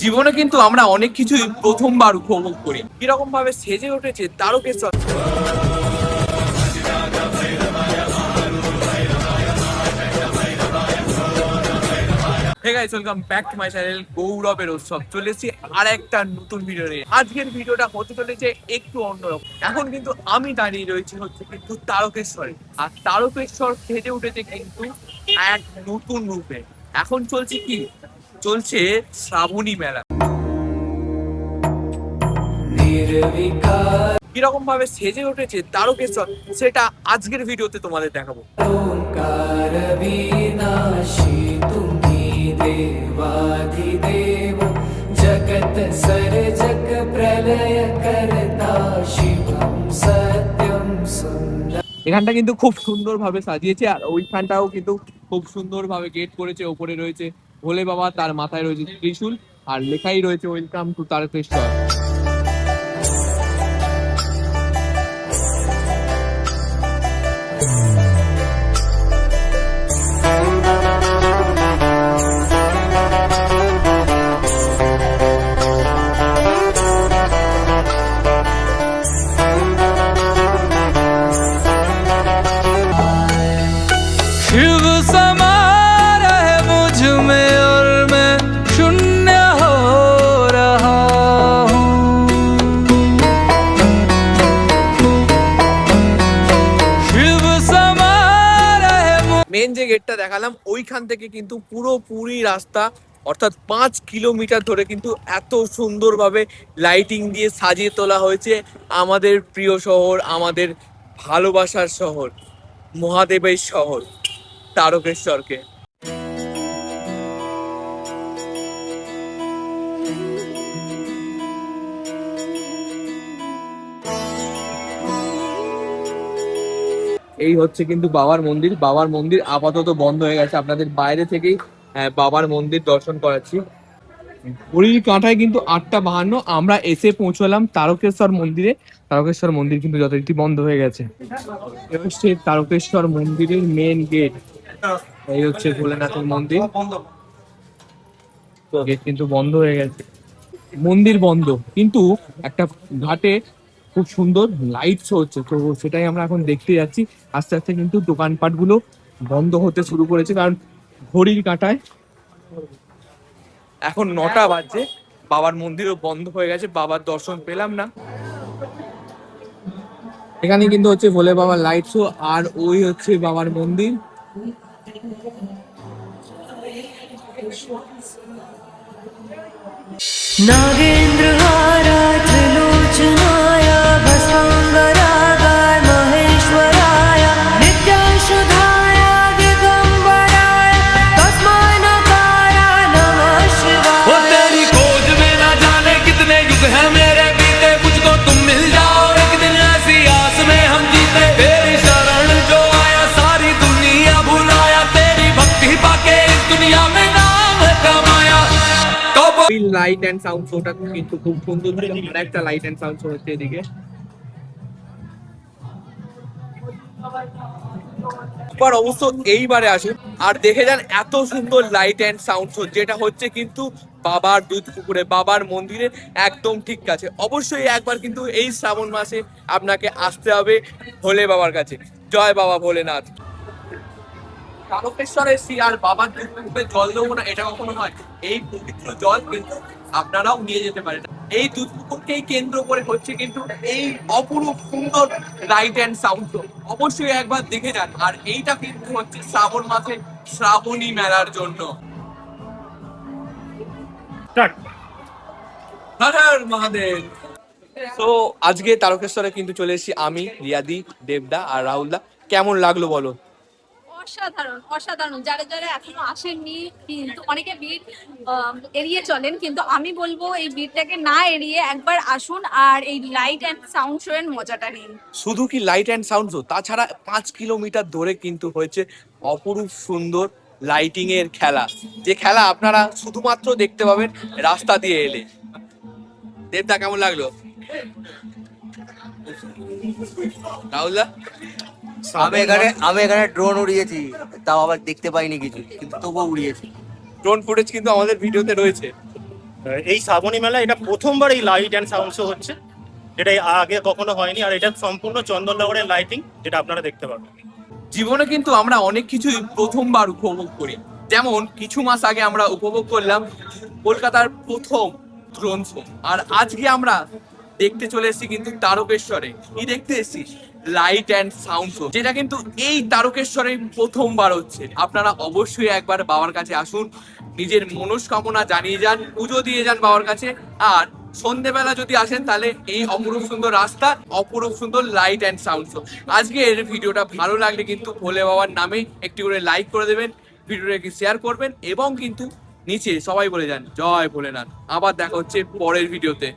জীবনে কিন্তু আমরা অনেক কিছুই প্রথমবার উপভোগ করি। কিরকম ভাবে সেজে উঠেছে Tarakeswar. Hey guys, welcome back to my channel গৌরবের উৎসব। চলে এসেছি আর একটা নতুন ভিডিও নিয়ে। আজকের ভিডিওটা হতে চলেছে একটু অন্যরকম। এখন কিন্তু আমি দাঁড়িয়ে রয়েছি হচ্ছে কিন্তু তারকেশ্বরে, আর তারকেশ্বর সেজে উঠেছে কিন্তু এক নতুন রূপে। এখন চলছে কি, চলছে শ্রাবণী মেলা। কিরকম ভাবে সেজে উঠেছে তারকেশ্বর সেটা আজকের ভিডিওতে তোমাদের দেখাবো। देवाधिदेव जगत सर्जक प्रलय करता शिवं सत्यं सुंदर। এখানটা কিন্তু খুব সুন্দর ভাবে সাজিয়েছে, আর ওইখানটাও কিন্তু খুব সুন্দর ভাবে গেট করেছে। ওপরে রয়েছে ভোলে বাবা, তার মাথায় রয়েছে ত্রিশূল, আর লেখাই রয়েছে ওয়েলকাম টু তারকেশ্বর। शिव समा रहे मुझ में और मैं शून्य हो रहा हूँ। शिव समा रहे মেন যে গেটটা দেখালাম ওইখান থেকে কিন্তু পুরোপুরি রাস্তা অর্থাৎ 5 কিলোমিটার ধরে কিন্তু এত সুন্দরভাবে লাইটিং দিয়ে সাজিয়ে তোলা হয়েছে আমাদের প্রিয় শহর, আমাদের ভালোবাসার শহর, মহাদেবের শহর তারকেশ্বরকে। এই হচ্ছে কিন্তু বাবার মন্দির। বাবার মন্দির আপাতত বন্ধ হয়ে গেছে, আপনাদের বাইরে থেকেই বাবার মন্দির দর্শন করাচ্ছি। ঘড়ির কাঁটায় কিন্তু 8:52 আমরা এসে পৌঁছলাম তারকেশ্বর মন্দিরে। তারকেশ্বর মন্দির কিন্তু যথারীতি বন্ধ হয়ে গেছে। এই হচ্ছে তারকেশ্বর মন্দিরের মেন গেট। এই হচ্ছে ভোলেনাথের মন্দির, গেট কিন্তু বন্ধ হয়ে গেছে, মন্দির বন্ধ। কিন্তু একটা ঘাটে খুব সুন্দর লাইট শো হচ্ছে, তো সেটাই আমরা এখন দেখতে যাচ্ছি। আস্তে আস্তে কিন্তু দোকানপাট গুলো বন্ধ হতে শুরু করেছে, কারণ ঘড়ির কাঁটায় এখন 9টা বাজছে। বাবার মন্দিরও বন্ধ হয়ে গেছে, বাবার দর্শন পেলাম না। এখানে কিন্তু হচ্ছে ভোলে বাবার লাইট শো, আর ওই হচ্ছে বাবার মন্দির। नागेंद्र त्रिलोचनाय भस्मांगरागाय महेश्वराय नित्याशुधाय दिगंबराय तस्मै नकाराय नमः शिवाय। वो तेरी खोज में ना जाने कितने युग हैं मेरे बीते, मुझको तुम मिल जाओ एक दिन ऐसी आस में हम जीते। तेरी शरण जो आया सारी दुनिया भुलाया, तेरी भक्ति पाके इस दुनिया में नाम कमाया। লাইট এন্ড সাউন্ড শোটা কিন্তু খুব সুন্দর। একটা লাইট এন্ড সাউন্ড শো হচ্ছে এদিকে। এবার অবশ্য এইবারে আসুন আর দেখে যান এত সুন্দর লাইট এন্ড সাউন্ড শো, যেটা হচ্ছে কিন্তু বাবার দুধ পুকুরে, বাবার মন্দিরে একদম ঠিক কাছে। অবশ্যই একবার কিন্তু এই শ্রাবণ মাসে আপনাকে আসতে হবে ভোলে বাবার কাছে। জয় বাবা ভোলেনাথ। তারকেশ্বরে এসেছি আর বাবার দুধ পুকুরে জল দেবো না, এটা কখনো হয়? এই পবিত্র জল কিন্তু আপনারাও নিয়ে যেতে পারেন। এই দুধ পুকুরকেই কেন্দ্র করে হচ্ছে কিন্তু এই অপরূপ সুন্দর লাইট এন্ড সাউন্ড শো। অবশ্যই একবার দেখে যান। আর এইটা কিন্তু হচ্ছে শ্রাবণ মাসে শ্রাবণী মেলার জন্য। হর হর মহাদেব। তো আজকে তারকেশ্বরে কিন্তু চলে এসেছি আমি, রিয়াদি, দেবদা আর রাহুলদা। কেমন লাগলো বলো? অসাধারণ অসাধারণ। যারা যারা এখনো আসেননি, কিন্তু অনেকে ভিড় এড়িয়ে চলেন, কিন্তু আমি বলবো এই ভিড়টাকে না এড়িয়ে একবার আসুন আর এই লাইট অ্যান্ড সাউন্ড শো এর মজাটা নিন। শুধু কি লাইট অ্যান্ড সাউন্ড শো, তাছাড়া 5 কিলোমিটার ধরে কিন্তু হয়েছে অপরূপ সুন্দর লাইটিং এর খেলা, যে খেলা আপনারা শুধুমাত্র দেখতে পাবেন রাস্তা দিয়ে এলে। দেবদা কেমন লাগলো? রাহুলদা? আমি এখানে ড্রোন উড়িয়েছি, তাও আবার দেখতে পাইনি কিছু, কিন্তু তবুও উড়িয়েছি। ড্রোন ফুটেজ কিন্তু আমাদের ভিডিওতে রয়েছে। এই শ্রাবণী মেলা এটা প্রথমবার এই লাইট অ্যান্ড সাউন্ড শো হচ্ছে, যেটা আগে কখনো হয়নি। আর এটা সম্পূর্ণ চন্দননগরের লাইটিং, যেটা আপনারা দেখতে পাবেন। জীবনে কিন্তু আমরা অনেক কিছুই প্রথমবার উপভোগ করি। যেমন কিছু মাস আগে আমরা উপভোগ করলাম কলকাতার প্রথম ড্রোন শো, আর আজকে আমরা দেখতে চলে এসেছি কিন্তু তারকেশ্বরে। কি দেখতে এসেছি? লাইট অ্যান্ড সাউন্ড শো, যেটা কিন্তু এই তারকেশ্বরে প্রথমবার হচ্ছে। আপনারা অবশ্যই একবার বাবার কাছে আসুন, নিজের মনস্কামনা জানিয়ে যান, পুজো দিয়ে যান বাবার কাছে। আর সন্ধেবেলা যদি আসেন তাহলে এই অপরূপ সুন্দর রাস্তা, অপরূপ সুন্দর লাইট অ্যান্ড সাউন্ড শো। আজকের ভিডিওটা ভালো লাগলে কিন্তু ভোলে বাবার নামে একটি করে লাইক করে দেবেন, ভিডিওটাকে শেয়ার করবেন এবং কিন্তু নিচে সবাই বলে যান জয় ভোলেনাথ। আবার দেখা হচ্ছে পরের ভিডিওতে।